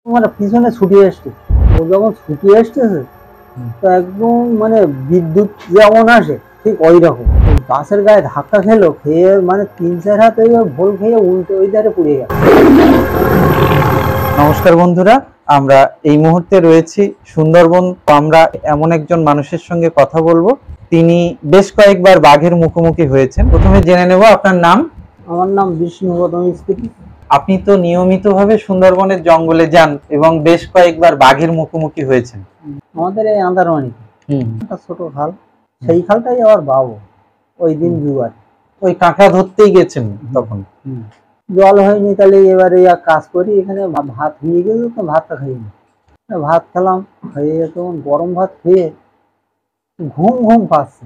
আমার পিছনে ছুটি আসছে। ও যখন ছুটি আসতেছে তো একদম মানে বিদ্যুৎ যেমন আসে ঠিক ওই রকম বাসের গায়ে ধাক্কা খেলো, খেয়ে মানে ৩-৪ হাত ওই ভোল খেয়ে উল্টে ওই ধারে পড়ে গেল। নমস্কার বন্ধুরা, আমরা এই মুহূর্তে রয়েছি সুন্দরবন। আমরা এমন একজন মানুষের সঙ্গে কথা বলবো, তিনি বেশ কয়েকবার বাঘের মুখোমুখি হয়েছেন। প্রথমে জেনে নেব আপনার নাম। আমার নাম বিষ্ণুপদম স্পিকিং। আপনি তো নিয়মিতভাবে সুন্দরবনের জঙ্গলে যান এবং বেশ কয়েকবার বাঘের মুখোমুখি হয়েছেন। আমাদের এই আন্দারমানি একটা ছোট খাল, সেই খালটাই আবার বাবু ওই দিন জুয়ার ওই কাঁকড়া ধরতেই গেছেন তখন। জল হয়নি, তাহলে এবারে এক কাজ করি, এখানে ভাত হয়ে গেছে তো ভাতটা খাই না। ভাত খেলাম, খেয়ে তখন গরম ভাত খেয়ে ঘুম ঘুম পাচ্ছে।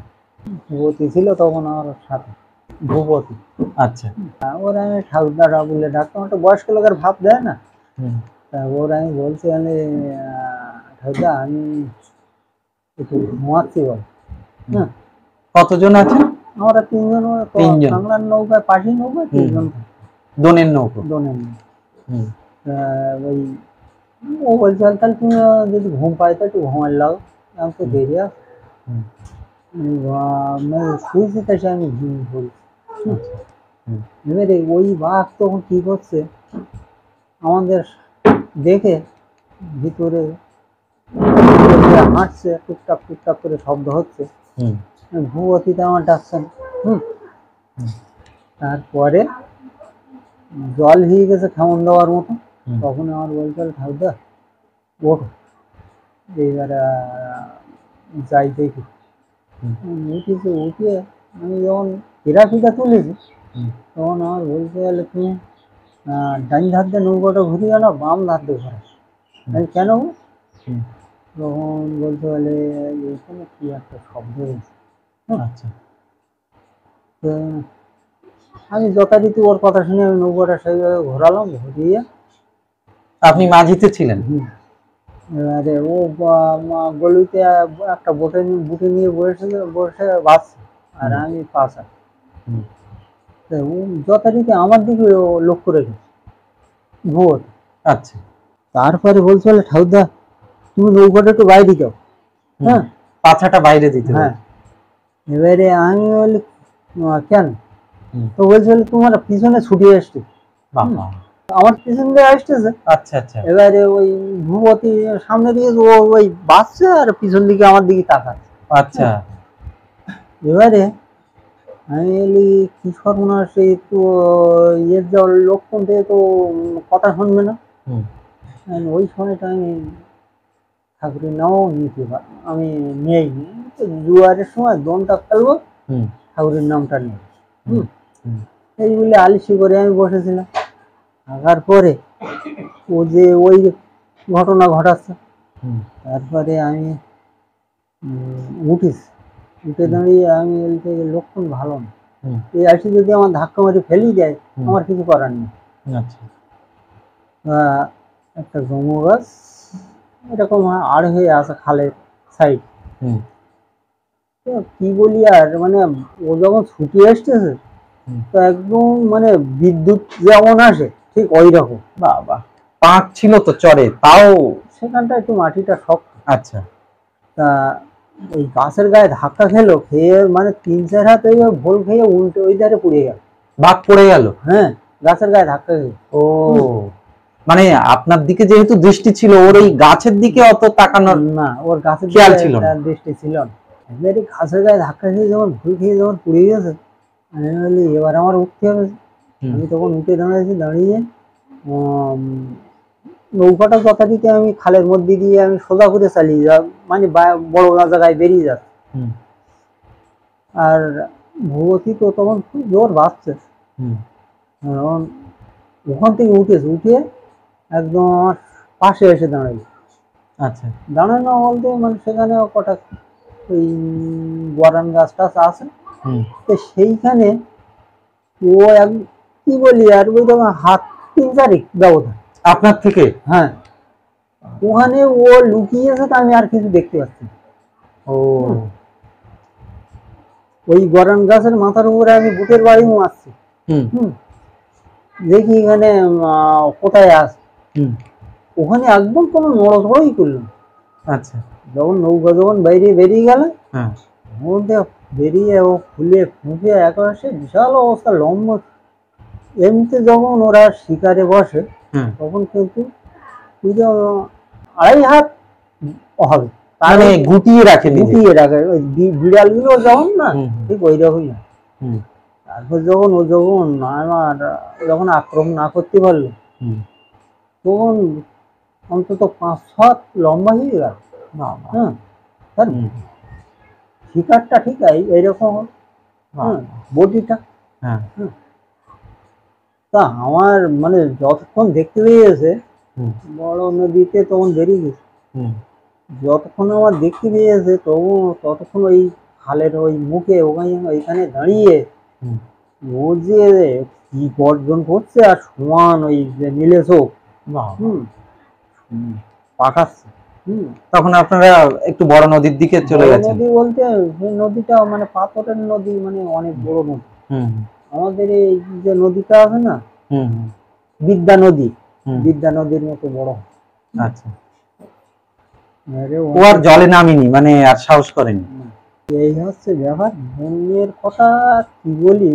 ভূপতি ছিল তখন আমার সাথে, ভূপতি। আচ্ছা, ওরা আমি ঠাকুরদারা বলে ডাকতাম, একটা বয়স্ক লোকের ভাব দেয় না। তা ওরা আমি বলছি, আমি ঠাকুরদা আমি একটু ঘুমাচ্ছি বল। হ্যাঁ, কতজন আছেন? আমরা তিনজন। তিনজন। বাংলার নৌকায়, পাশি নৌকায় তিনজন, দোনের নৌকো। দোনের ওই ও বলছে তাহলে তুমি যদি ঘুম পাই তো একটু ঘুমার লাও, আমি তো দেরি আছে। শুয়েছি, তাই আমি ঘুম পড়েছি। এবারে ওই বাঘ তখন কি করছে আমাদের দেখে, ভিতরে হাঁটছে, টুকটাক টুকটাক করে শব্দ হচ্ছে। ভূপতিতে আমার ডাকছেন। তারপরে জল হয়ে গেছে খেমন দেওয়ার মতো, তখন আমার বলছে ঠাকুরদা ওঠো, এইবার যাই দেখি। উঠেছে, উঠে আমি যখন ফিরা তুলেছি তখন আমার বলতে গেলে তুমি ডান ধার দিয়ে নৌকাটা ঘুরিয়ে আনো, বাম ধার দিয়ে ঘোরা। আমি কেন? তখন বলতে গেলে এখানে কি একটা শব্দ হয়েছে। আচ্ছা, তো আমি যথারীতি ওর কথা শুনে আমি নৌকাটা সেইভাবে ঘোরালাম, ঘুরিয়ে। আপনি মাঝিতে ছিলেন? এবারে ও গলিতে একটা বুটে নিয়ে বসে বাঁচছে, আর আমি পাশা। ও যথারীতি আমার দিকে লক্ষ্য রেখেছে ভোর। আচ্ছা, তারপরে বলছে বলে ঠাকুরদা তুমি নৌকাটা একটু বাইরে যাও। হ্যাঁ, পাছাটা বাইরে দিতে। হ্যাঁ। এবারে আমি বলি কেন? তো বলছে বলে তোমার পিছনে ছুটি আসছে। আমার পিছন দিয়ে আসতেছে। আচ্ছা আচ্ছা। এবারে ওই ভূপতি সামনে দিকে ও ওই বাঁচছে আর পিছন দিকে আমার দিকে তাকাচ্ছে। আচ্ছা, এবারে আমি বলি কি সর্বনাশ, এই তো ইয়ের যাওয়ার লক্ষণ থেকে তো কথা শুনবে না। ওই সময়টা আমি ঠাকুরের নামও নিতে আমি নেই, জুয়ারের সময় দোনটা ফেলবো, ঠাকুরের নামটা নেই। এই বলে আলিশি করে আমি বসেছিলাম। থাকার পরে ও যে ওই ঘটনা ঘটাচ্ছে, তারপরে আমি উঠেছি। উঠে দাঁড়িয়ে আমি লক্ষণ ভালো না, এই আসি যদি আমার ধাক্কা মারি ফেলি দেয় আমার কিছু করার নেই। একটা গমু গাছ এরকম আর হয়ে আছে খালের সাইড। কি বলি আর, মানে ও যখন ছুটি আসতেছে তো একদম মানে বিদ্যুৎ যেমন আসে ঠিক ওই রকম। বাবা, পাঁক ছিল তো চরে, তাও সেখানটা একটু মাটিটা শক্ত। আচ্ছা, তা ওই গাছের গায়ে ধাক্কা খেলো, খেয়ে মানে ৩-৪ হাত ওই ভোল খেয়ে উল্টে ওই ধারে পড়ে গেল। বাঘ পড়ে গেল? হ্যাঁ, গাছের গায়ে ধাক্কা খেয়ে। ও, মানে আপনার দিকে যেহেতু দৃষ্টি ছিল, ওর ওই গাছের দিকে অত তাকানোর না, ওর গাছের খেয়াল ছিল না, দৃষ্টি ছিল না। এবারে গাছের গায়ে ধাক্কা খেয়ে যখন ভুল খেয়ে যখন পড়ে গেছে, আমি বলি এবার আমার উঠতে হবে। আমি তখন উঠে দাঁড়িয়েছি, দাঁড়িয়ে নৌকাটা যথারীতি আমি খালের মধ্যে দিয়ে আমি সোজা করে চালিয়ে যা, মানে বড় জায়গায় বেরিয়ে যাচ্ছে। আর ভূপতি তো তখন খুব জোর বাঁচছে, ওখান থেকে উঠেছে, উঠে একদম আমার পাশে এসে দাঁড়াই। আচ্ছা, দাঁড়ানো বলতে মানে সেখানে কটা ওই গরান গাছ টাছ আছে, তো সেইখানে ও এক কি বলি আর ওই তখন হাত ৩-৪ ব্যবধান আপনার থেকে। হ্যাঁ, ওখানে ও লুকিয়েছে, তো আমি আর কিছু দেখতে পাচ্ছি। ও, ওই গরান গাছের মাথার উপরে আমি বুটের বাড়ি মারছি। দেখি এখানে কোথায় আছে। ওখানে একদম কোনো নড়াচড়াই করলো না। আচ্ছা। যখন নৌকা যখন বাইরে বেরিয়ে গেল, হ্যাঁ। মধ্যে বেরিয়ে ও ফুলে ফুঁপে একেবারে সে বিশাল অবস্থা লম্বা। এমনিতে যখন ওরা শিকারে বসে তখন কিন্তু ওই যে 2.5 হাত হবে, মানে গুটিয়ে রাখে, গুটিয়ে রাখে। ওই বিড়ালগুলো যেমন না, ঠিক ওই রকমই। তারপর যখন যখন আক্রমণ না করতে পারলো, তখন অন্তত 5-6 হাত লম্বা হয়ে গেল। হ্যাঁ, তার শিকারটা ঠিক এইরকম বডিটা। তা আমার মানে যতক্ষণ দেখতে পেয়েছে বড় নদীতে তখন বেরিয়ে গেছে, যতক্ষণ আমার দেখতে পেয়েছে ততক্ষণ ওই খালের ওই মুখে ওইখানে দাঁড়িয়ে ও যে কি গর্জন করছে আর সমান ওই যে নীলে চোখ পাকাচ্ছে। তখন আপনারা একটু বড় নদীর দিকে চলে গেছেন। নদী বলতে সেই নদীটা মানে পাথরের নদী, মানে অনেক বড় নদী। আমাদের এই যে নদীটা আছে না, বিদ্যা নদীর মতো বড়। আচ্ছা। ও আর জলে নামিনি, মানে আর সাহস করেনি। এই হচ্ছে ব্যাপার। বন্যের কথা কি বলি,